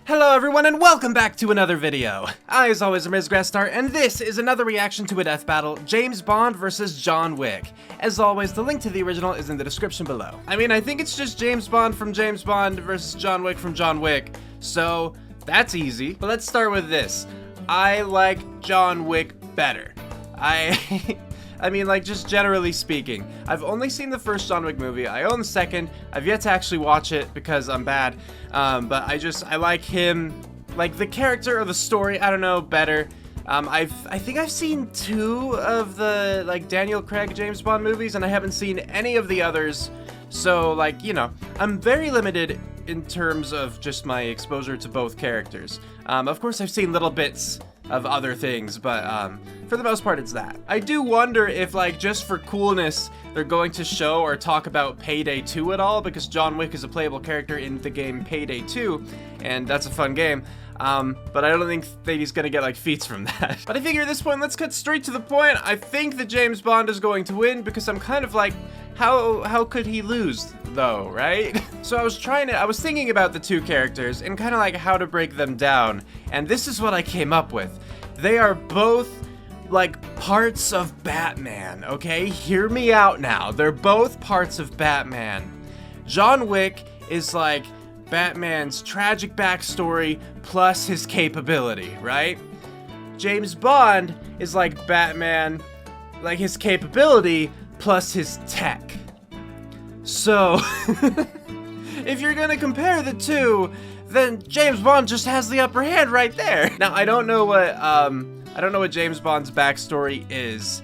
Hello everyone and welcome back to another video. I, as always, am Riz Grastar, and this is another reaction to a death battle, James Bond versus John Wick. As always, the link to the original is in the description below. I mean, I think it's just James Bond from James Bond versus John Wick from John Wick, so that's easy. But let's start with this. I like John Wick better. I mean, like, just generally speaking. I've only seen the first John Wick movie. I own the second. I've yet to actually watch it because I'm bad. But I like him, like, the character or the story, I don't know, better. I think I've seen 2 of the, like, Daniel Craig James Bond movies, and I haven't seen any of the others. So, like, you know, I'm very limited in terms of just my exposure to both characters. Of course, I've seen little bits of other things, but for the most part it's that. I do wonder if, like, just for coolness, they're going to show or talk about Payday 2 at all, because John Wick is a playable character in the game Payday 2, and that's a fun game. But I don't think that he's gonna get, like, feats from that. But I figure at this point, let's cut straight to the point. I think that James Bond is going to win, because I'm kind of like, how could he lose, though, right? So I was thinking about the 2 characters and kind of like how to break them down, and this is what I came up with. They are both, like, parts of Batman, okay? Hear me out now. They're both parts of Batman. John Wick is, like, Batman's tragic backstory plus his capability, right? James Bond is like Batman, like, his capability plus his tech. So, if you're gonna compare the 2, then James Bond just has the upper hand right there. Now, I don't know what James Bond's backstory is,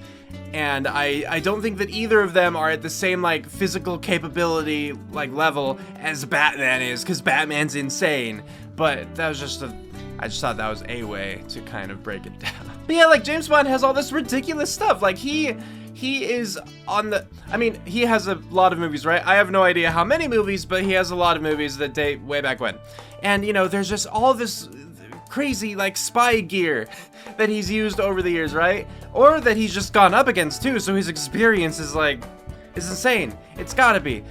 and I don't think that either of them are at the same, like, physical capability, like, level as Batman is, because Batman's insane. But that was just I just thought that was a way to kind of break it down. But yeah, like, James Bond has all this ridiculous stuff. Like, he is on the, I mean, he has a lot of movies, right? I have no idea how many movies, but he has a lot of movies that date way back when. And, you know, there's just all this crazy, like, spy gear that he's used over the years, right? Or that he's just gone up against too, so his experience is, like, is insane. It's gotta be.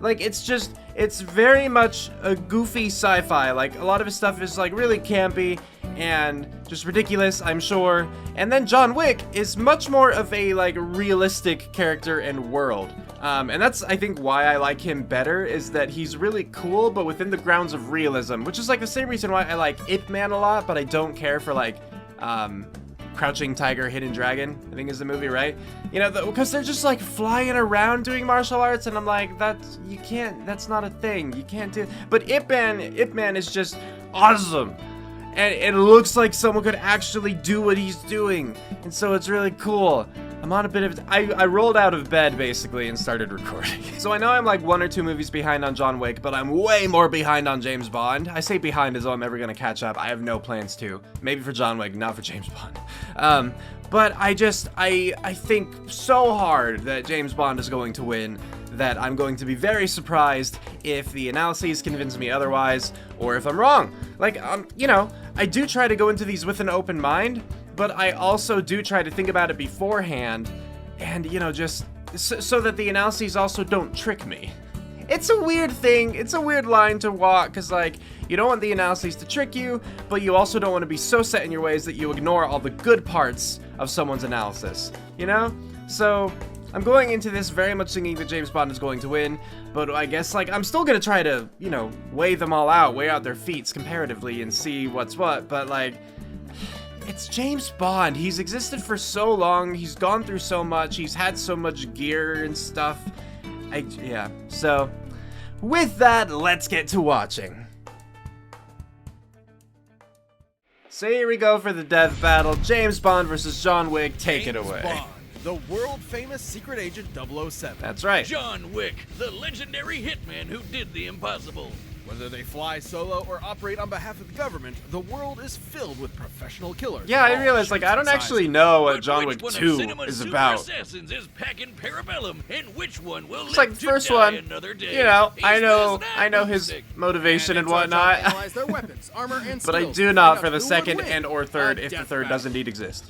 Like, it's very much a goofy sci-fi. Like, a lot of his stuff is, like, really campy and just ridiculous, I'm sure. And then John Wick is much more of a, like, realistic character and world. And that's, I think, why I like him better, is that he's really cool, but within the grounds of realism, which is, like, the same reason why I like Ip Man a lot, but I don't care for, like, Crouching Tiger, Hidden Dragon, I think is the movie, right? You know, because they're just, like, flying around doing martial arts, and I'm like, that's not a thing, you can't do. But Ip Man is just awesome, and it looks like someone could actually do what he's doing, and so it's really cool. I'm on a bit of, I rolled out of bed, basically, and started recording. So I know I'm, like, 1 or 2 movies behind on John Wick, but I'm way more behind on James Bond. I say behind as though I'm ever gonna catch up. I have no plans to. Maybe for John Wick, not for James Bond. But I think so hard that James Bond is going to win, that I'm going to be very surprised if the analyses convince me otherwise, or if I'm wrong. Like, you know, I do try to go into these with an open mind, but I also do try to think about it beforehand, and, you know, just so that the analyses also don't trick me. It's a weird thing, it's a weird line to walk, because, like, you don't want the analyses to trick you, but you also don't want to be so set in your ways that you ignore all the good parts of someone's analysis, you know? So, I'm going into this very much thinking that James Bond is going to win, but I guess, like, I'm still gonna try to, you know, weigh them all out, weigh out their feats comparatively and see what's what, but, like, it's James Bond. He's existed for so long, he's gone through so much, he's had so much gear and stuff. Yeah, so, with that, let's get to watching. So here we go for the death battle. James Bond versus John Wick, take it away. Bond, the world-famous secret agent 007. That's right. John Wick, the legendary hitman who did the impossible. Whether they fly solo or operate on behalf of the government, the world is filled with professional killers. Yeah, I realized, like, I don't actually know what But John which Wick one 2 of Cinema's is super about. Assassins is packing Parabellum, and which one will It's live like the to first die one, another day? you know, He's I know President his Sick. motivation and in charge of whatnot, analyze their weapons, armor, and but I skills do to not find for out the who would second win and or third a if the death third battle. does indeed exist.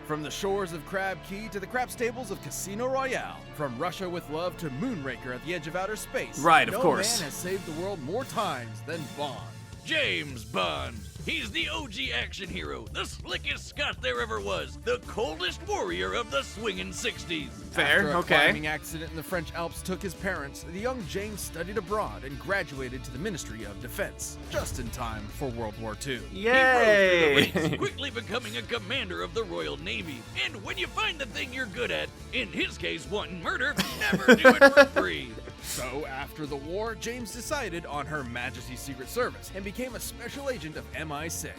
From the shores of Crab Key to the crap stables of Casino Royale, from Russia with Love to Moonraker at the edge of outer space, Right, of course. No man has saved the world more times than Bond. James Bond. He's the OG action hero, the slickest Scot there ever was, the coldest warrior of the swingin' 60s. Fair, After a okay. climbing accident in the French Alps took his parents, the young James studied abroad and graduated to the Ministry of Defense, just in time for World War II. He rose through the Yay! ranks, quickly becoming a commander of the Royal Navy. And when you find the thing you're good at, in his case wanting murder, never do it for free. So, after the war, James decided on Her Majesty's Secret Service and became a special agent of MI6.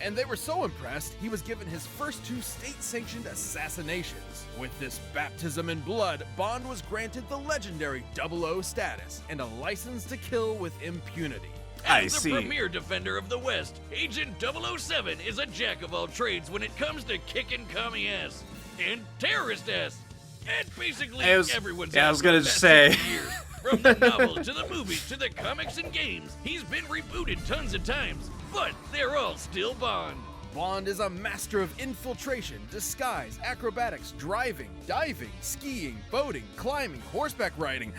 And they were so impressed, he was given his first 2 state-sanctioned assassinations. With this baptism in blood, Bond was granted the legendary 00 status and a license to kill with impunity. I As the see. premier defender of the West, Agent 007 is a jack of all trades when it comes to kicking commie ass and terrorist ass. And basically everyone's I ass was for gonna the past say. 50 years. From the novels to the movies to the comics and games, he's been rebooted tons of times, but they're all still Bond. Bond is a master of infiltration, disguise, acrobatics, driving, diving, skiing, boating, climbing, horseback riding,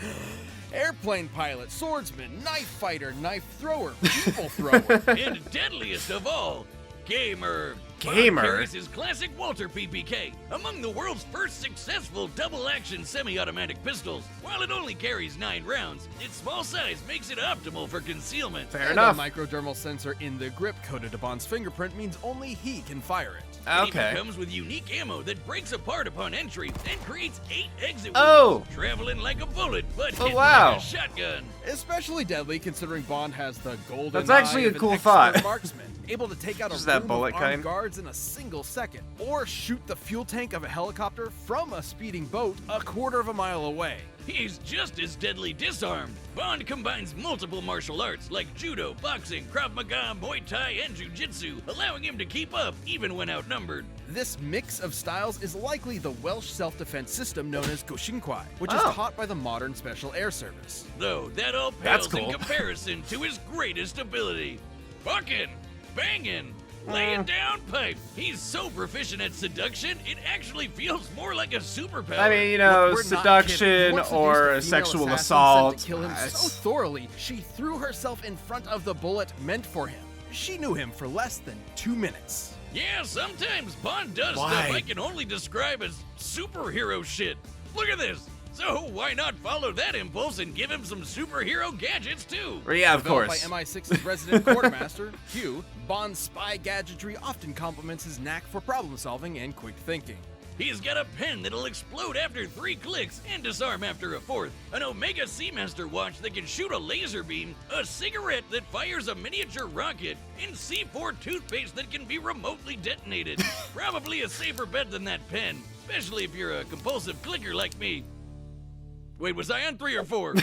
airplane pilot, swordsman, knife fighter, knife thrower, people thrower. And deadliest of all, gamer. Gamer? Bond carries his classic Walter PPK, among the world's first successful double-action semi-automatic pistols. While it only carries 9 rounds, its small size makes it optimal for concealment. Fair And enough. a microdermal sensor in the grip coated to Bond's fingerprint means only he can fire it. It Okay. even comes with unique ammo that breaks apart upon entry and creates 8 exit Oh! wounds, traveling like a bullet, but Oh, hitting wow. like a shotgun. Especially deadly considering Bond has the golden That's actually eye a of an cool expert thought. marksman, able to take out a Just that room bullet of armed kind. guards in a single second, or shoot the fuel tank of a helicopter from a speeding boat a quarter of a mile away. He's just as deadly disarmed. Bond combines multiple martial arts like judo, boxing, Krav Maga, Muay Thai, and Jiu-Jitsu, allowing him to keep up even when outnumbered. This mix of styles is likely the Welsh self-defense system known as Goshinkwai, which Oh. is taught by the modern Special Air Service. Though that all That's pales cool. in comparison to his greatest ability. Bucking, banging, laying down pipe. He's so proficient at seduction, it actually feels more like a superpower. I mean, you know, We're not seduction kidding. Once or seduced, the female sexual assassin assault. sent to kill him so it's- thoroughly, she threw herself in front of the bullet meant for him. She knew him for less than 2 minutes. Yeah, sometimes Bond does Why? stuff I can only describe as superhero shit. Look at this. So why not follow that impulse and give him some superhero gadgets too? Yeah, of Developed course. by MI6's resident quartermaster, Q, Bond's spy gadgetry often complements his knack for problem solving and quick thinking. He's got a pen that'll explode after 3 clicks and disarm after a 4th, an Omega Seamaster watch that can shoot a laser beam, a cigarette that fires a miniature rocket, and C4 toothpaste that can be remotely detonated. Probably a safer bet than that pen, especially if you're a compulsive clicker like me. Wait, was I on 3 or 4?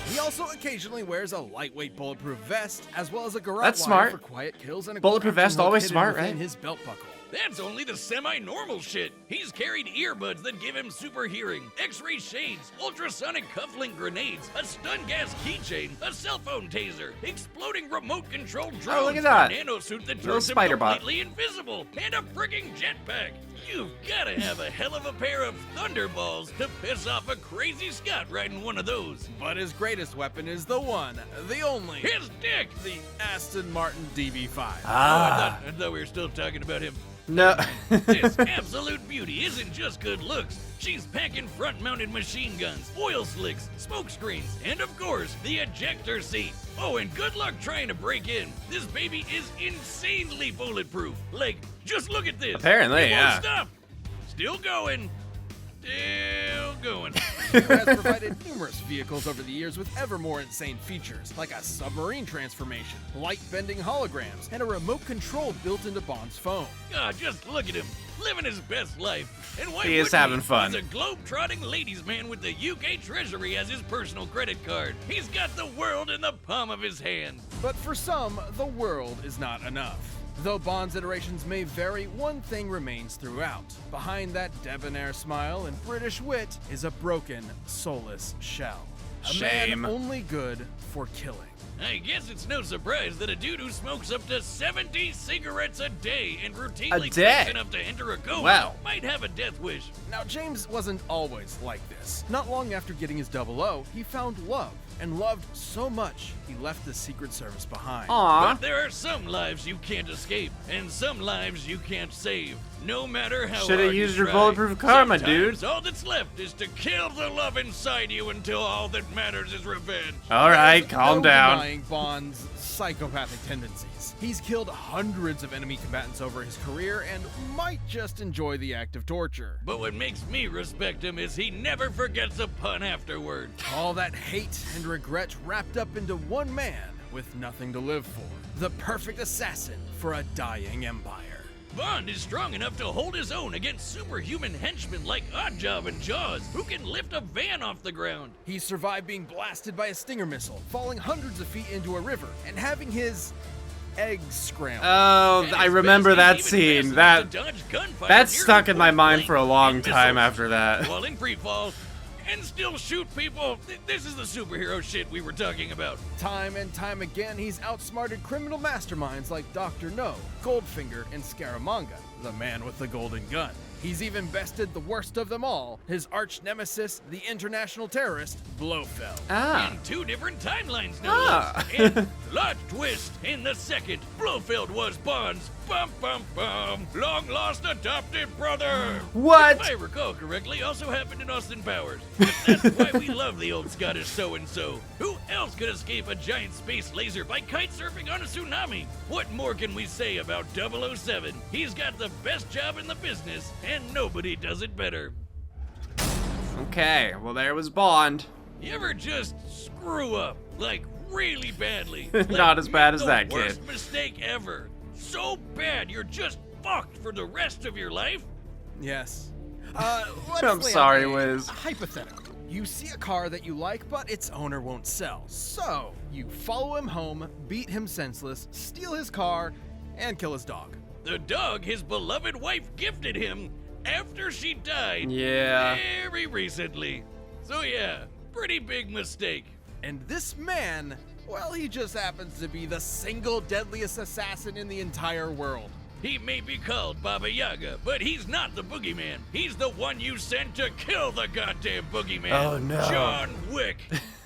He also occasionally wears a lightweight bulletproof vest, as well as a garrote That's wire smart. for quiet kills and a Bulletproof grappling vest, hook always hidden smart, within right? his belt buckle. That's only the semi-normal shit. He's carried earbuds that give him super hearing, X-ray shades, ultrasonic cufflink grenades, a stun gas keychain, a cell phone taser, exploding remote-controlled drones, Oh, look at that. a nanosuit that Little turns him spider bot. completely invisible, and a frigging jetpack. You've gotta have a hell of a pair of thunderballs to piss off a crazy Scot riding one of those. But his greatest weapon is the one, the only, His dick! the Aston Martin DB5. Ah, I thought we were still talking about him. no. This absolute beauty isn't just good looks. She's packing front-mounted machine guns, oil slicks, smoke screens, and of course, the ejector seat. Oh, and good luck trying to break in. This baby is insanely bulletproof. Like, just look at this. Apparently, It won't yeah. stop. Still going. Still going. has provided numerous vehicles over the years with ever more insane features, like a submarine transformation, light-bending holograms, and a remote control built into Bond's phone. God, just look at him, living his best life. And why He is wouldn't having fun. He's a globe-trotting ladies' man with the UK Treasury as his personal credit card. He's got the world in the palm of his hand. But for some, the world is not enough. Though Bond's iterations may vary, one thing remains throughout. Behind that debonair smile and British wit is a broken, soulless shell. A Shame. man only good for killing. I guess it's no surprise that a dude who smokes up to 70 cigarettes a day and routinely day? drinks enough to enter a coma Wow. might have a death wish. Now, James wasn't always like this. Not long after getting his 00, he found love, and loved so much, he left the Secret Service behind. Aw. But there are some lives you can't escape, and some lives you can't save. No matter how Shoulda hard used you your try. bulletproof karma, Sometimes dude. all that's left is to kill the love inside you until all that matters is revenge. All right, There's calm no down. denying Bond's psychopathic tendencies. He's killed hundreds of enemy combatants over his career and might just enjoy the act of torture. But what makes me respect him is he never forgets a pun afterward. All that hate and regret wrapped up into one man with nothing to live for. The perfect assassin for a dying empire. Bond is strong enough to hold his own against superhuman henchmen like Oddjob and Jaws, who can lift a van off the ground. He survived being blasted by a Stinger missile, falling hundreds of feet into a river, and having his eggs scrambled. Oh, At I his remember best, that he's even scene. fast enough to dodge gunfire That near stuck in my point mind blank for a long and time missiles, after that. while in free fall, and still shoot people. This is the superhero shit we were talking about. Time and time again, he's outsmarted criminal masterminds like Dr. No, Goldfinger, and Scaramanga, the man with the golden gun. He's even bested the worst of them all, his arch nemesis, the international terrorist, Blofeld. Ah. In two different timelines, no Ah. less. And plot twist, in the second, Blofeld was Bond's long lost adopted brother. What? If I recall correctly, also happened in Austin Powers. But that's why we love the old Scottish so-and-so. Who else could escape a giant space laser by kite surfing on a tsunami? What more can we say about 007? He's got the best job in the business, and nobody does it better. Okay, well there was Bond. You ever just screw up, like really badly? Not as bad as that The worst kid. mistake ever. So bad you're just fucked for the rest of your life? Yes. I'm sorry, Wiz. Hypothetical. You see a car that you like, but its owner won't sell. So, you follow him home, beat him senseless, steal his car, and kill his dog. The dog his beloved wife gifted him after she died Yeah. very recently. So yeah, pretty big mistake. And this man, well, he just happens to be the single deadliest assassin in the entire world. He may be called Baba Yaga, but he's not the boogeyman. He's the one you sent to kill the goddamn boogeyman. Oh, no. John Wick.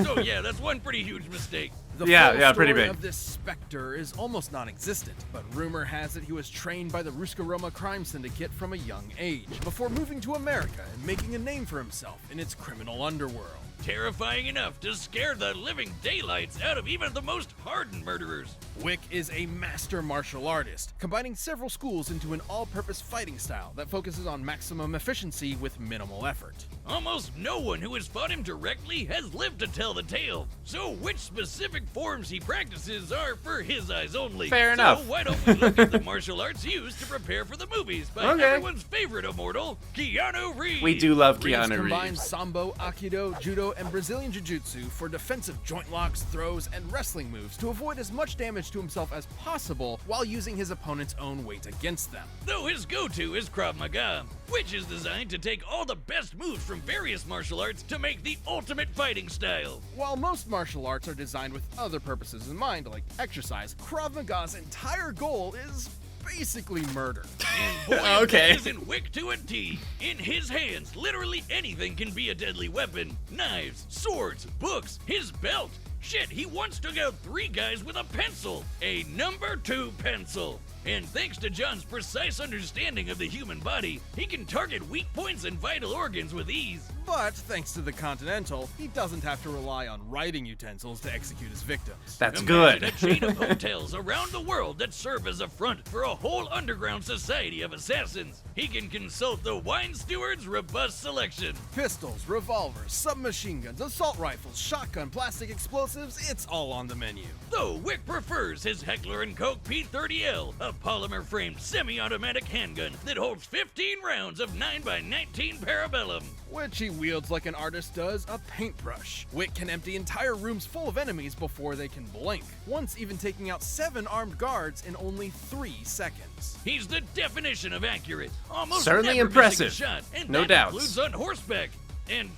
So yeah, that's one pretty huge mistake. The Yeah, full yeah, pretty story big. of this specter is almost non-existent, but rumor has it he was trained by the Rooster crime syndicate from a young age, before moving to America and making a name for himself in its criminal underworld. Terrifying enough to scare the living daylights out of even the most hardened murderers. Wick is a master martial artist, combining several schools into an all-purpose fighting style that focuses on maximum efficiency with minimal effort. Almost no one who has fought him directly has lived to tell the tale. So which specific forms he practices are for his eyes only. Fair enough. So why don't we look at the martial arts used to prepare for the movies by Okay. everyone's favorite immortal, Keanu Reeves. We do love Reeves Keanu combines Reeves. Sambo, Aikido, Judo, and Brazilian Jiu-Jitsu for defensive joint locks, throws, and wrestling moves to avoid as much damage to himself as possible while using his opponent's own weight against them. Though his go-to is Krav Maga, which is designed to take all the best moves from various martial arts to make the ultimate fighting style. While most martial arts are designed with other purposes in mind, like exercise, Krav Maga's entire goal is basically murder. And boy, Okay. that isn't Wick to a T. In his hands, literally anything can be a deadly weapon. Knives, swords, books, his belt. Shit, he once took out 3 guys with a pencil. A number 2 pencil. And thanks to John's precise understanding of the human body, he can target weak points and vital organs with ease. But thanks to the Continental, he doesn't have to rely on writing utensils to execute his victims. That's Imagine good. a chain of hotels around the world that serve as a front for a whole underground society of assassins. He can consult the wine steward's robust selection. Pistols, revolvers, submachine guns, assault rifles, shotgun, plastic explosives, it's all on the menu. Though Wick prefers his Heckler & Koch P30L, a polymer-framed semi-automatic handgun that holds 15 rounds of 9x19 Parabellum. Which he wields like an artist does a paintbrush. Wick can empty entire rooms full of enemies before they can blink, once even taking out 7 armed guards in only 3 seconds. He's the definition of accurate, almost Certainly never impressive. missing a shot, and No that doubts. includes on horseback and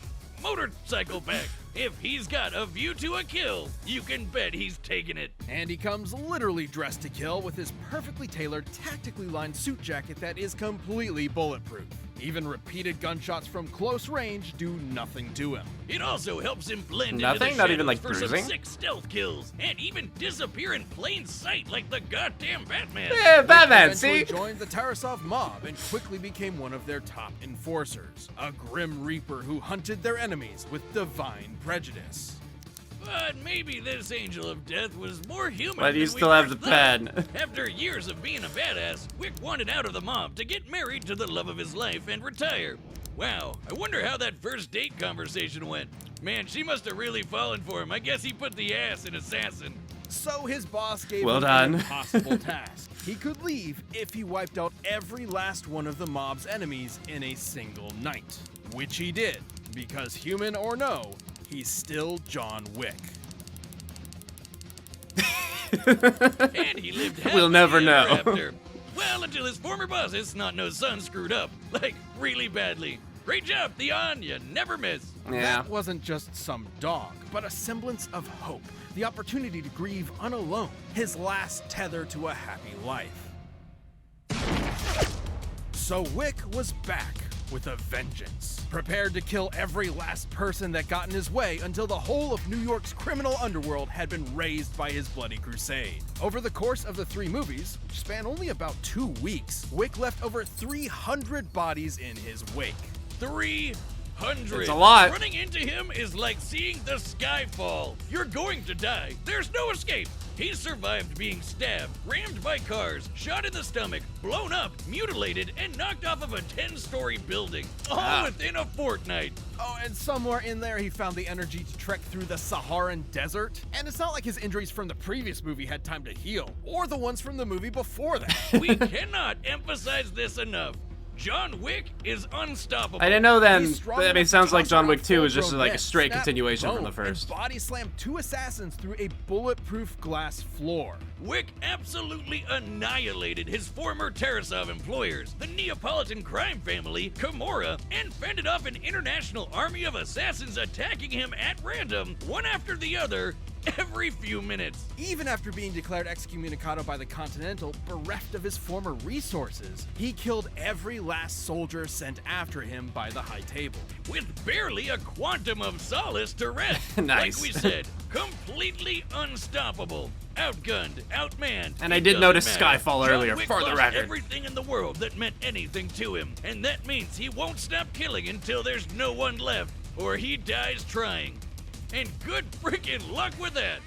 motorcycle back. If he's got a view to a kill, you can bet he's taking it. And he comes literally dressed to kill with his perfectly tailored, tactically lined suit jacket that is completely bulletproof. Even repeated gunshots from close range do nothing to him. It also helps him blend Nothing? into the Not even, like, shadows for bruising? some sick stealth kills, and even disappear in plain sight like the goddamn Batman. Yeah, Batman, Eventually see? joined the Tarasov mob and quickly became one of their top enforcers, a grim reaper who hunted their enemies with divine prejudice. But maybe this angel of death was more human But than you we still have first the thought. pen. After years of being a badass, Wick wanted out of the mob to get married to the love of his life and retire. Wow, I wonder how that first date conversation went. Man, she must have really fallen for him. I guess he put the ass in assassin. So his boss gave Well him done. an impossible task. He could leave if he wiped out every last one of the mob's enemies in a single night. Which he did, because human or no, he's still John Wick. And he lived happily We'll never ever know. after. Well, until his former boss, his snot-nosed son, screwed up. Like, really badly. Great job, Theon. You never miss. Yeah. That wasn't just some dog, but a semblance of hope. The opportunity to grieve unalone, his last tether to a happy life. So Wick was back with a vengeance, prepared to kill every last person that got in his way until the whole of New York's criminal underworld had been razed by his bloody crusade. Over the course of the 3 movies, which span only about 2 weeks, Wick left over 300 bodies in his wake. 300. It's a lot. Running into him is like seeing the sky fall. You're going to die. There's no escape. He survived being stabbed, rammed by cars, shot in the stomach, blown up, mutilated, and knocked off of a 10-story building. All within a fortnight. Oh, and somewhere in there he found the energy to trek through the Saharan desert. And it's not like his injuries from the previous movie had time to heal, or the ones from the movie before that. We cannot emphasize this enough. John Wick is unstoppable. I didn't know then. He's strong I mean, it enough sounds to like toss John around Wick 2 is just full-grown like a men, straight snap continuation from the bone, first. And body slam 2 assassins through a bulletproof glass floor. Wick absolutely annihilated his former Tarasov employers, the Neapolitan crime family, Camorra, and fended off an international army of assassins attacking him at random, one after the other, every few minutes. Even after being declared excommunicado by the Continental, bereft of his former resources, he killed every last soldier sent after him by the High Table. With barely a quantum of solace to rest. Nice. Like we said, completely unstoppable. Outgunned, outmanned. And I it did doesn't notice matter. Skyfall John earlier, Wick for the lost record. everything in the world that meant anything to him. And that means he won't stop killing until there's no one left, or he dies trying. And good freaking luck with that.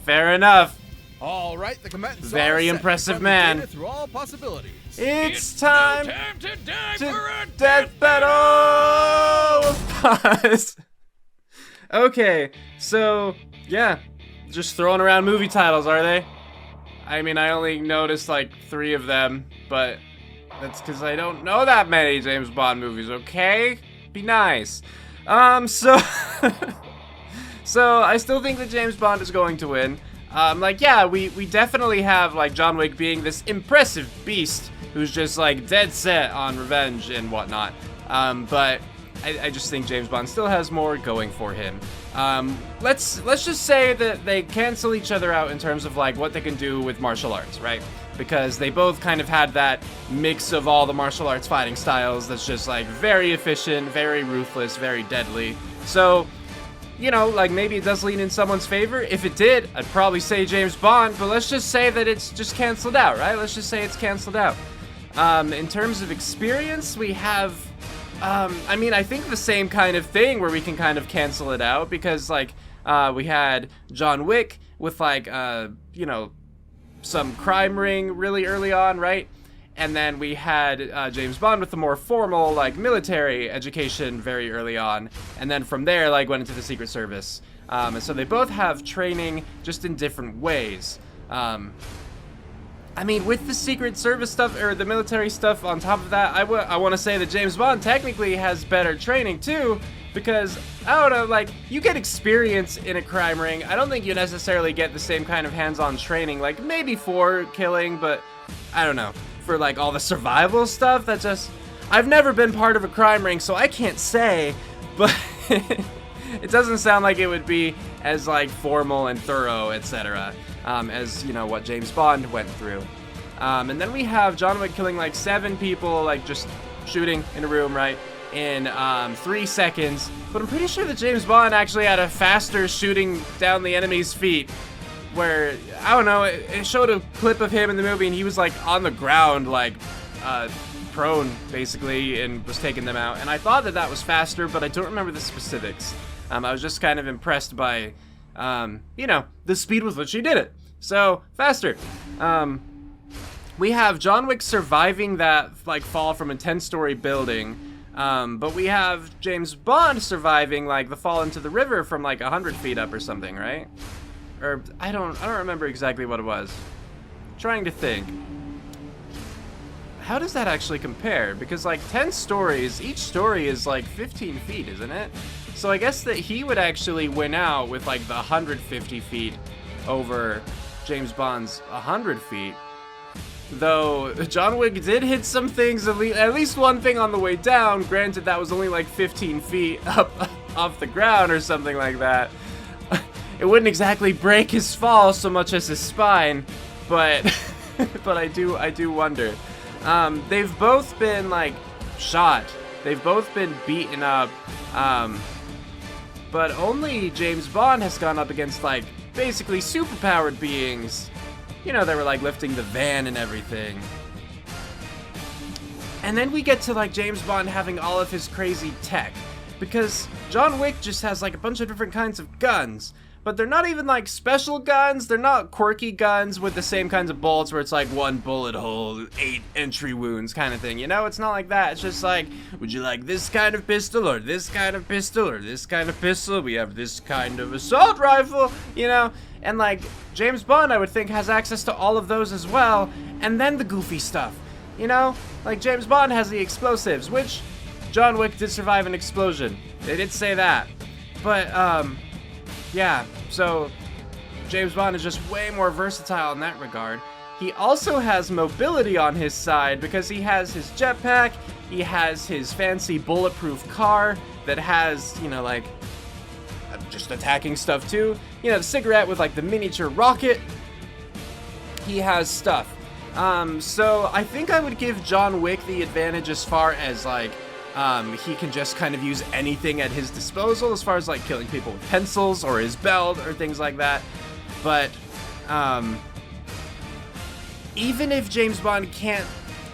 Fair enough. All right, the combatants Very are set impressive from the man. data through all possibilities. It's time no time to die to for a death battle. Pause. Okay, so yeah, just throwing around movie titles, are they? I mean, I only noticed like 3 of them, but that's because I don't know that many James Bond movies. Okay, be nice. So I still think that James Bond is going to win. Like, yeah, we definitely have, like, John Wick being this impressive beast who's just, like, dead set on revenge and whatnot. But I just think James Bond still has more going for him. Let's just say that they cancel each other out in terms of, like, what they can do with martial arts, right? Because they both kind of had that mix of all the martial arts fighting styles that's just, like, very efficient, very ruthless, very deadly. So, you know, like, maybe it does lean in someone's favor. If it did, I'd probably say James Bond, but let's just say that it's just canceled out, right? Let's just say it's canceled out. In terms of experience, we have, I mean, I think the same kind of thing where we can kind of cancel it out because, like, we had John Wick with, like, you know, some crime ring really early on, right? And then we had James Bond with the more formal, like, military education very early on. And then from there, like, went into the Secret Service. And so they both have training just in different ways. I mean, with the Secret Service stuff, or the military stuff on top of that, I want to say that James Bond technically has better training, too. Because, I don't know, like, you get experience in a crime ring. I don't think you necessarily get the same kind of hands-on training, like, maybe for killing, but I don't know. For, like, all the survival stuff, that just... I've never been part of a crime ring, so I can't say, but it doesn't sound like it would be as like formal and thorough, etc. As, you know, what James Bond went through. And then we have John Wick killing like 7 people, like just shooting in a room, right, in 3 seconds. But I'm pretty sure that James Bond actually had a faster shooting down the enemy's feet, where, I don't know, it showed a clip of him in the movie and he was like on the ground, like prone basically, and was taking them out. And I thought that was faster, but I don't remember the specifics. I was just kind of impressed by, you know, the speed with which he did it. So, faster. We have John Wick surviving that, like, fall from a 10-story building, but we have James Bond surviving, like, the fall into the river from, like, 100 feet up or something, right? Or, I don't remember exactly what it was. I'm trying to think. How does that actually compare? Because, like, 10 stories, each story is, like, 15 feet, isn't it? So I guess that he would actually win out with, like, the 150 feet over James Bond's 100 feet. Though John Wick did hit some things, at least one thing on the way down. Granted, that was only like 15 feet up off the ground or something like that. It wouldn't exactly break his fall so much as his spine, but but I do wonder. They've both been like shot. They've both been beaten up. But only James Bond has gone up against like basically superpowered beings. You know, they were like lifting the van and everything. And then we get to like James Bond having all of his crazy tech, because John Wick just has like a bunch of different kinds of guns, but they're not even like special guns. They're not quirky guns with the same kinds of bullets where it's like 1 bullet hole, 8 entry wounds kind of thing. You know, it's not like that. It's just like, would you like this kind of pistol or this kind of pistol or this kind of pistol? We have this kind of assault rifle, you know? And like James Bond, I would think, has access to all of those as well. And then the goofy stuff, you know? Like James Bond has the explosives, which John Wick did survive an explosion. They did say that. But, yeah, so James Bond is just way more versatile in that regard. He also has mobility on his side because he has his jetpack, he has his fancy bulletproof car that has, you know, like, just attacking stuff too. You know, the cigarette with like the miniature rocket. He has stuff. So I think I would give John Wick the advantage as far as like, he can just kind of use anything at his disposal as far as like killing people with pencils or his belt or things like that. But even if James Bond can't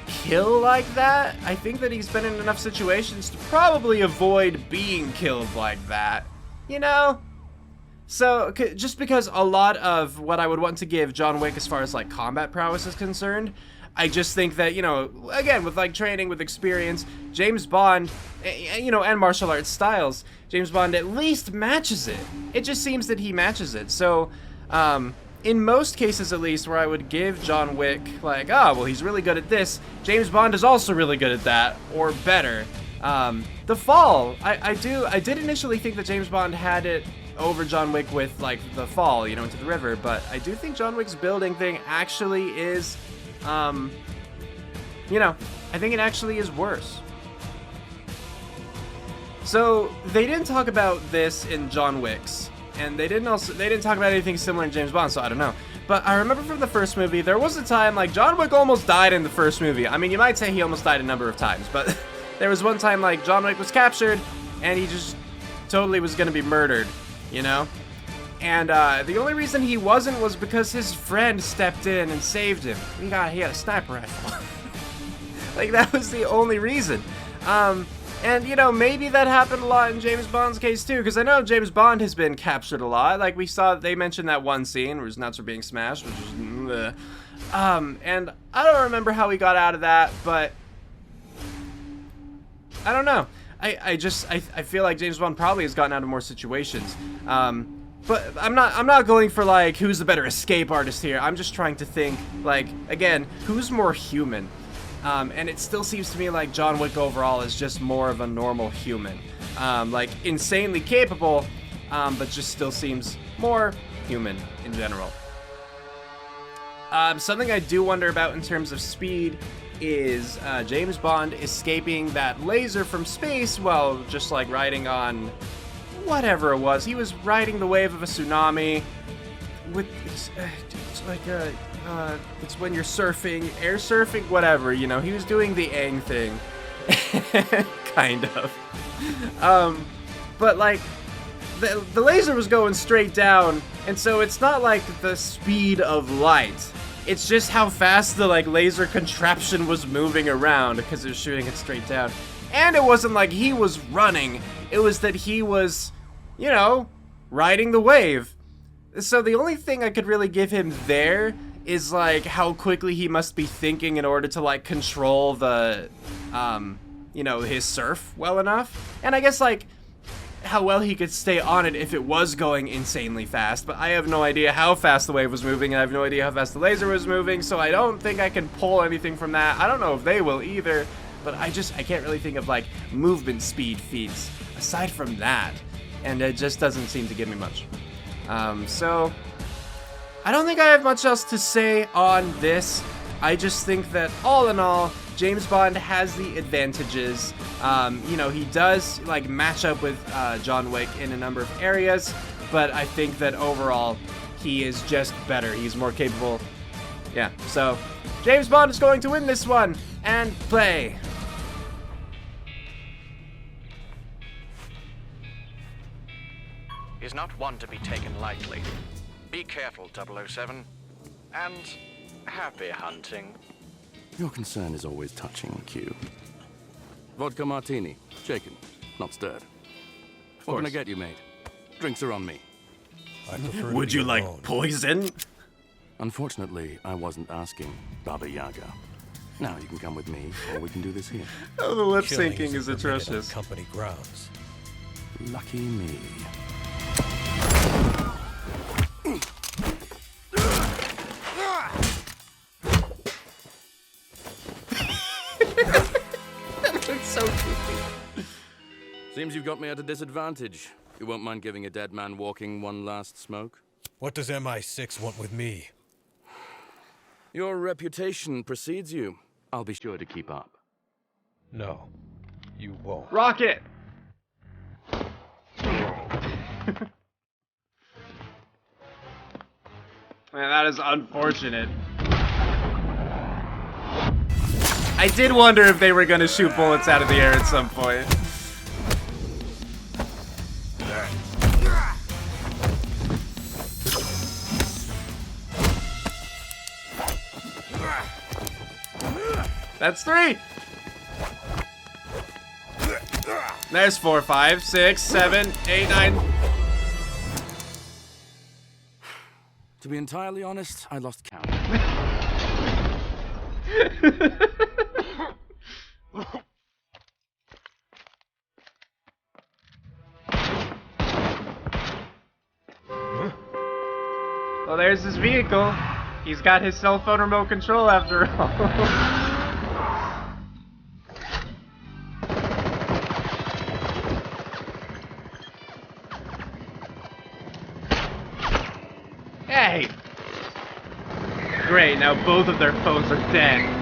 kill like that, I think that he's been in enough situations to probably avoid being killed like that, you know? So, just because a lot of what I would want to give John Wick as far as like combat prowess is concerned, I just think that, you know, again, with like training, with experience, James Bond, you know, and martial arts styles, James Bond at least matches it. It just seems that he matches it. So, in most cases at least, where I would give John Wick, like, oh, well, he's really good at this, James Bond is also really good at that, or better. The fall, I did initially think that James Bond had it over John Wick with, like, the fall, you know, into the river, but I do think John Wick's building thing actually is, you know, I think it actually is worse. So, they didn't talk about this in John Wick's, and they didn't talk about anything similar in James Bond, so I don't know. But I remember from the first movie, there was a time, like, John Wick almost died in the first movie. I mean, you might say he almost died a number of times, but there was one time, like, John Wick was captured, and he just totally was gonna be murdered, you know? And the only reason he wasn't was because his friend stepped in and saved him. He had a sniper rifle. Like, that was the only reason. And, you know, maybe that happened a lot in James Bond's case, too, because I know James Bond has been captured a lot. Like, we saw, they mentioned that one scene where his nuts are being smashed, which was, and I don't remember how he got out of that, but I don't know. I feel like James Bond probably has gotten out of more situations. But I'm not going for, like, who's the better escape artist here. I'm just trying to think, like, again, who's more human? And it still seems to me like John Wick overall is just more of a normal human. Like, insanely capable, but just still seems more human in general. Something I do wonder about in terms of speed is James Bond escaping that laser from space while just, like, riding on whatever it was. He was riding the wave of a tsunami. With it's like it's when you're surfing, air surfing, whatever. You know, he was doing the Aang thing, kind of. But like the laser was going straight down, and so it's not like the speed of light. It's just how fast the like laser contraption was moving around because it was shooting it straight down. And it wasn't like he was running. It was that he was, you know, riding the wave. So the only thing I could really give him there is like how quickly he must be thinking in order to like control the, you know, his surf well enough. And I guess like how well he could stay on it if it was going insanely fast, but I have no idea how fast the wave was moving, and I have no idea how fast the laser was moving, so I don't think I can pull anything from that. I don't know if they will either, but I can't really think of like movement speed feats aside from that, and it just doesn't seem to give me much. So I don't think I have much else to say on this. I just think that all in all, James Bond has the advantages. You know, he does like match up with John Wick in a number of areas, but I think that overall he is just better. He's more capable. Yeah, so James Bond is going to win this one, and play. Is not one to be taken lightly. Be careful, 007, and happy hunting. Your concern is always touching, Q. Vodka martini, shaken, not stirred. What can I get you, mate? Drinks are on me. I prefer Would you like poison? Unfortunately, I wasn't asking, Baba Yaga. Now you can come with me, or we can do this here. Oh, the lip Killing syncing is isn't permitted on atrocious. company grounds. Lucky me. It's so goofy. Seems you've got me at a disadvantage. You won't mind giving a dead man walking one last smoke? What does MI6 want with me? Your reputation precedes you. I'll be sure to keep up. No, you won't. Rocket! Man, that is unfortunate. I did wonder if they were gonna shoot bullets out of the air at some point. That's 3! There's 4, 5, 6, 7, 8, 9. To be entirely honest, I lost count. Well, there's his vehicle. He's got his cell phone remote control after all. Hey! Great, now both of their phones are dead.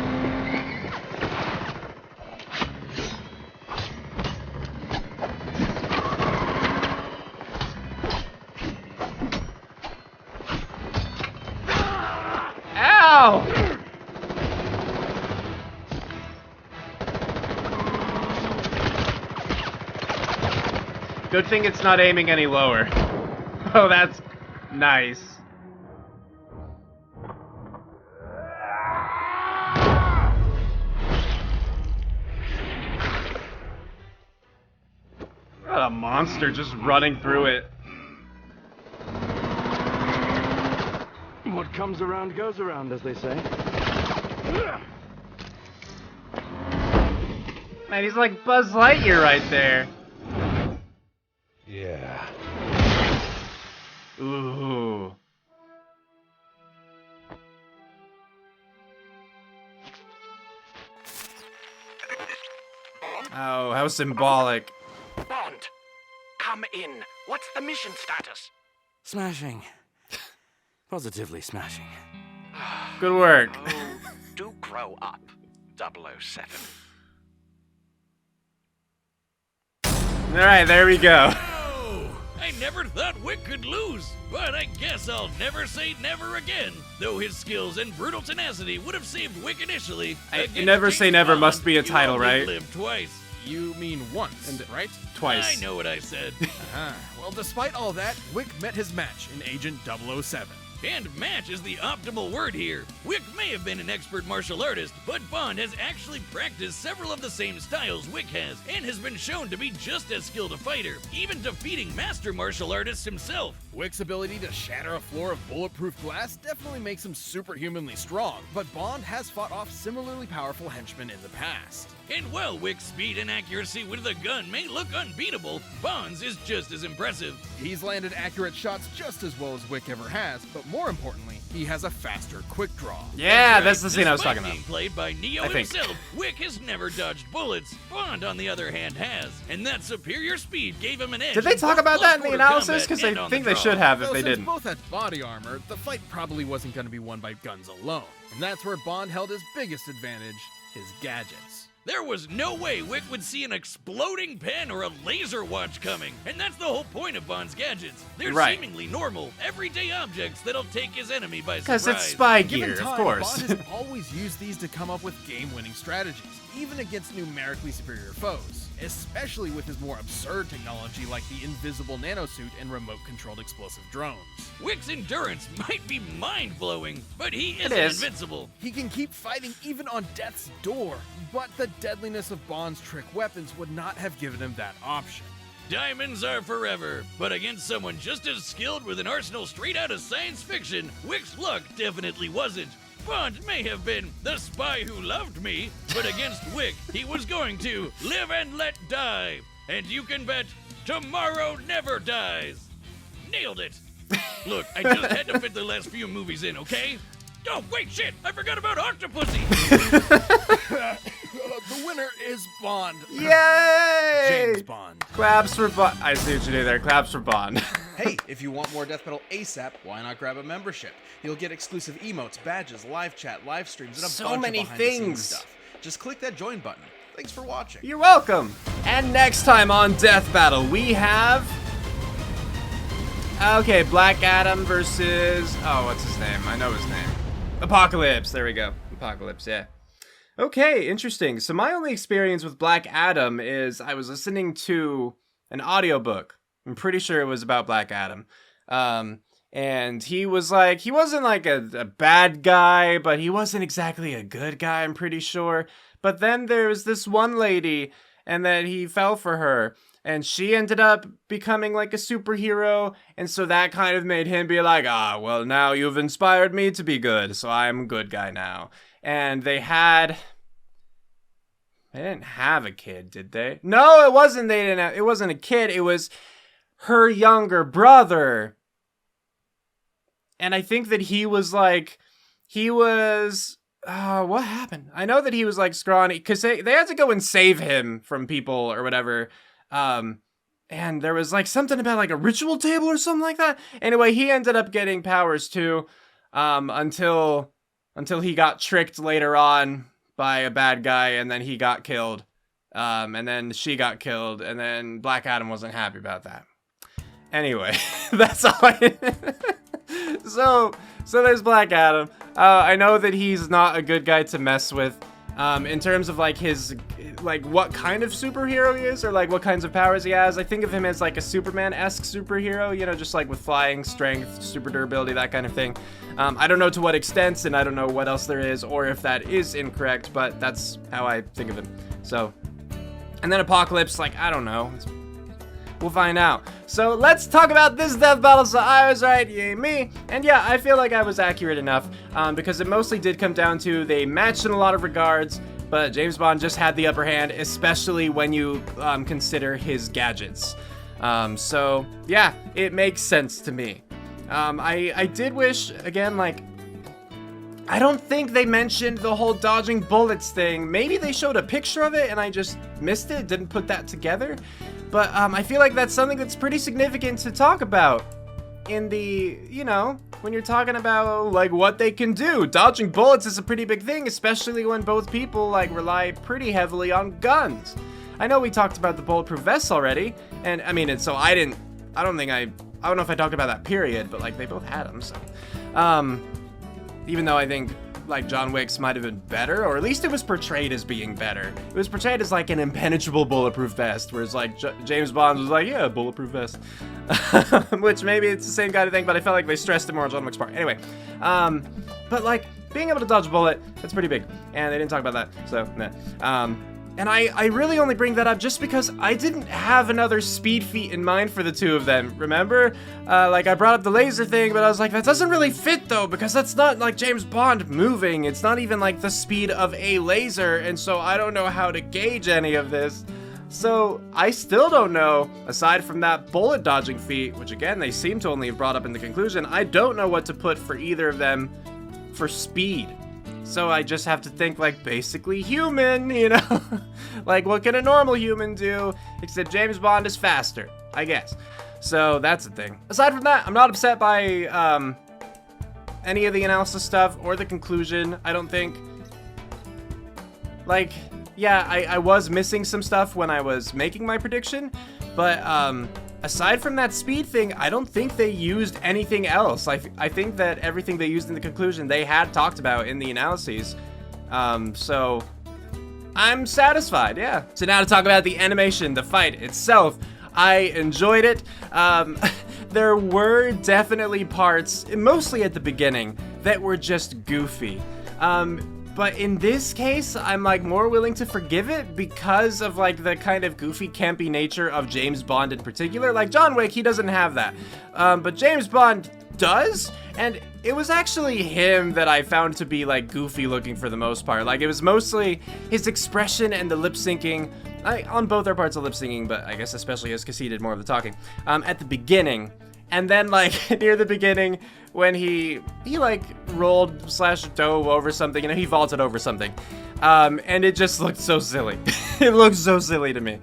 Ow! Good thing it's not aiming any lower. Oh, that's nice. What a monster just running through it. What comes around goes around, as they say. Man, he's like Buzz Lightyear right there. Yeah. Ooh. Oh, how symbolic. Bond, come in. What's the mission status? Smashing. Positively smashing. Good work. Oh, do grow up, 007. Alright, there we go. Oh, I never thought Wick could lose, but I guess I'll never say never again. Though his skills and brutal tenacity would have saved Wick initially. Never say never Bond, must be a you title, only right? Live twice. You mean once, right? Twice. I know what I said. Well, despite all that, Wick met his match in Agent 007. And match is the optimal word here. Wick may have been an expert martial artist, but Bond has actually practiced several of the same styles Wick has, and has been shown to be just as skilled a fighter, even defeating master martial artist himself. Wick's ability to shatter a floor of bulletproof glass definitely makes him superhumanly strong, but Bond has fought off similarly powerful henchmen in the past. And while Wick's speed and accuracy with a gun may look unbeatable, Bond's is just as impressive. He's landed accurate shots just as well as Wick ever has, but more importantly, he has a faster quick draw. Yeah, that's the scene I was talking Despite about. being played by Neo I think. himself, Wick has never dodged bullets. Bond, on the other hand, has, and that superior speed gave him an edge. Did they in talk both about that in the close-quarter analysis? combat Because and I on think the they draw. should have if Though they since didn't. both had body armor, the fight probably wasn't going to be won by guns alone. And that's where Bond held his biggest advantage, his gadgets. There was no way Wick would see an exploding pen or a laser watch coming, and that's the whole point of Bond's gadgets. They're Right. seemingly normal, everyday objects that'll take his enemy by Because surprise. it's spy Given gear, time, of course. Bond has always used these to come up with game-winning strategies, even against numerically superior foes, especially with his more absurd technology like the invisible nanosuit and remote-controlled explosive drones. Wick's endurance might be mind-blowing, but he isn't is. invincible. He can keep fighting even on death's door, but the deadliness of Bond's trick weapons would not have given him that option. Diamonds are forever, but against someone just as skilled with an arsenal straight out of science fiction, Wick's luck definitely wasn't. Bond may have been the spy who loved me, but against Wick, he was going to live and let die. And you can bet tomorrow never dies. Nailed it. Look, I just had to fit the last few movies in, okay? Oh, wait, shit! I forgot about Octopussy! The winner is Bond. Yay! James Bond. Claps for Bond. I see what you did there. Claps for Bond. Hey, if you want more Death Metal ASAP, why not grab a membership? You'll get exclusive emotes, badges, live chat, live streams, and a So bunch many of behind-the-scenes things. stuff. Just click that join button. Thanks for watching. You're welcome. And next time on Death Battle, we have... Okay, Black Adam versus... Oh, what's his name? I know his name. Apocalypse. There we go. Apocalypse, yeah. Okay, interesting. So my only experience with Black Adam is I was listening to an audiobook. I'm pretty sure it was about Black Adam. And he was like, he wasn't like a bad guy, but he wasn't exactly a good guy, I'm pretty sure. But then there was this one lady, and then he fell for her, and she ended up becoming like a superhero, and so that kind of made him be like, ah, well, now you've inspired me to be good, so I'm a good guy now. And they didn't have a kid, did they? No, it wasn't. It wasn't a kid. It was her younger brother. And I think that what happened? I know that he was like scrawny because they had to go and save him from people or whatever. And there was like something about like a ritual table or something like that. Anyway, he ended up getting powers too, until he got tricked later on by a bad guy, and then he got killed. And then she got killed, and then Black Adam wasn't happy about that. Anyway, that's all So there's Black Adam. I know that he's not a good guy to mess with. In terms of like his, like what kind of superhero he is, or like what kinds of powers he has. I think of him as like a Superman-esque superhero, you know, just like with flying, strength, super durability, that kind of thing. I don't know to what extent, and I don't know what else there is, or if that is incorrect, but that's how I think of him. So, and then Apocalypse, like, I don't know. We'll find out. So let's talk about this death battle. So I was right, yay me. And yeah, I feel like I was accurate enough because it mostly did come down to they matched in a lot of regards, but James Bond just had the upper hand, especially when you consider his gadgets. So yeah, it makes sense to me. I did wish, again, like, I don't think they mentioned the whole dodging bullets thing. Maybe they showed a picture of it and I just missed it, didn't put that together. But I feel like that's something that's pretty significant to talk about in the, you know, when you're talking about like what they can do. Dodging bullets is a pretty big thing, especially when both people like rely pretty heavily on guns. I know we talked about the bulletproof vests already, and I mean, so I didn't I don't know if I talked about that period, but like they both had them. So, even though I think like John Wick's might have been better, or at least it was portrayed as being better. It was portrayed as like an impenetrable bulletproof vest, whereas like James Bond was like, yeah, bulletproof vest. Which maybe it's the same kind of thing, but I felt like they stressed it more on John Wick's part. Anyway, but like being able to dodge a bullet, that's pretty big, and they didn't talk about that, so nah. And I really only bring that up just because I didn't have another speed feat in mind for the two of them, remember? Like, I brought up the laser thing, but I was like, that doesn't really fit, though, because that's not, like, James Bond moving. It's not even, like, the speed of a laser, and so I don't know how to gauge any of this. So, I still don't know, aside from that bullet dodging feat, which, again, they seem to only have brought up in the conclusion, I don't know what to put for either of them for speed. So I just have to think like basically human, you know? Like what can a normal human do? Except James Bond is faster, I guess. So that's the thing. Aside from that, I'm not upset by any of the analysis stuff or the conclusion, I don't think. Like, yeah, I was missing some stuff when I was making my prediction, but aside from that speed thing, I don't think they used anything else. I think that everything they used in the conclusion they had talked about in the analyses. So I'm satisfied, yeah. So now to talk about the animation, the fight itself. I enjoyed it. There were definitely parts, mostly at the beginning, that were just goofy. But in this case, I'm like more willing to forgive it because of like the kind of goofy, campy nature of James Bond in particular. Like John Wick, he doesn't have that. But James Bond does, and it was actually him that I found to be like goofy looking for the most part. Like it was mostly his expression and the lip syncing. On both their parts of lip syncing, but I guess especially his because he did more of the talking. At the beginning. And then, like, near the beginning, when he like, rolled/dove over something, you know, he vaulted over something. And it just looked so silly. It looked so silly to me.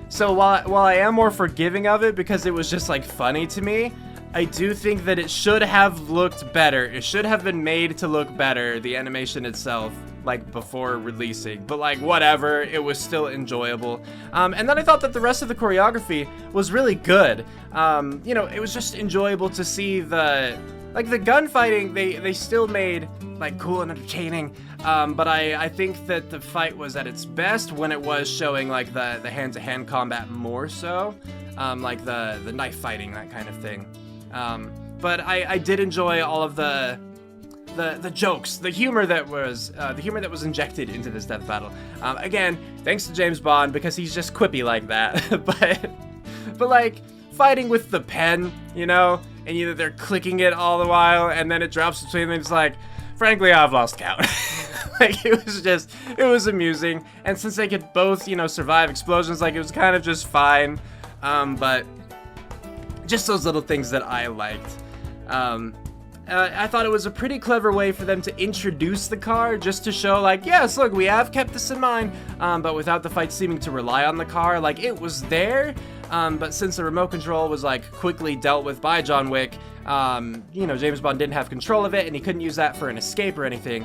So while I am more forgiving of it because it was just, like, funny to me, I do think that it should have looked better. It should have been made to look better, the animation itself, like before releasing, but like whatever, it was still enjoyable. And then I thought that the rest of the choreography was really good. You know, it was just enjoyable to see the gunfighting, they still made like cool and entertaining. But I think that the fight was at its best when it was showing like the hand-to-hand combat more so, like the knife fighting, that kind of thing. But I did enjoy all of the jokes, the humor that was injected into this death battle. Again, thanks to James Bond because he's just quippy like that. but like fighting with the pen, you know, and either they're clicking it all the while and then it drops between them. It's like, frankly, I've lost count. Like it was amusing, and since they could both, you know, survive explosions, like it was kind of just fine. But just those little things that I liked. I thought it was a pretty clever way for them to introduce the car, just to show like, yes, look, we have kept this in mind, but without the fight seeming to rely on the car. Like, it was there, but since the remote control was like quickly dealt with by John Wick, you know, James Bond didn't have control of it, and he couldn't use that for an escape or anything,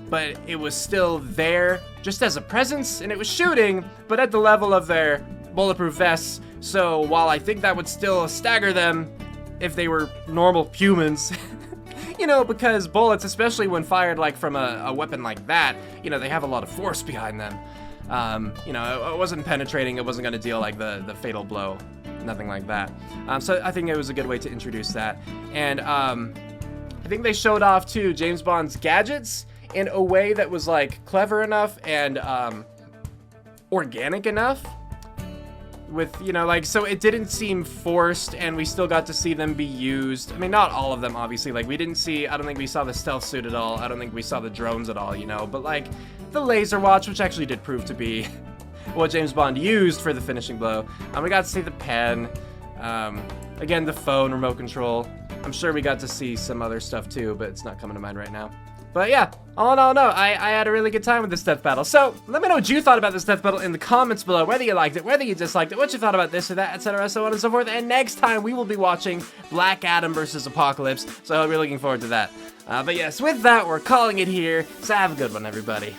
but it was still there, just as a presence, and it was shooting, but at the level of their bulletproof vests. So while I think that would still stagger them if they were normal humans, you know, because bullets, especially when fired like from a weapon like that, you know, they have a lot of force behind them. You know, it wasn't penetrating, it wasn't going to deal like the fatal blow, nothing like that. So I think it was a good way to introduce that. And I think they showed off too James Bond's gadgets in a way that was like clever enough and organic enough. With, you know, like, so it didn't seem forced, and we still got to see them be used. I mean, not all of them, obviously. Like, I don't think we saw the stealth suit at all. I don't think we saw the drones at all, you know. But, like, the laser watch, which actually did prove to be what James Bond used for the finishing blow. We got to see the pen. Again, the phone, remote control. I'm sure we got to see some other stuff, too, but it's not coming to mind right now. But yeah, all in all, no, I had a really good time with this death battle. So, let me know what you thought about this death battle in the comments below, whether you liked it, whether you disliked it, what you thought about this or that, etc., so on and so forth. And next time, we will be watching Black Adam versus Apocalypse, so I hope you're looking forward to that. But yes, with that, we're calling it here, so have a good one, everybody.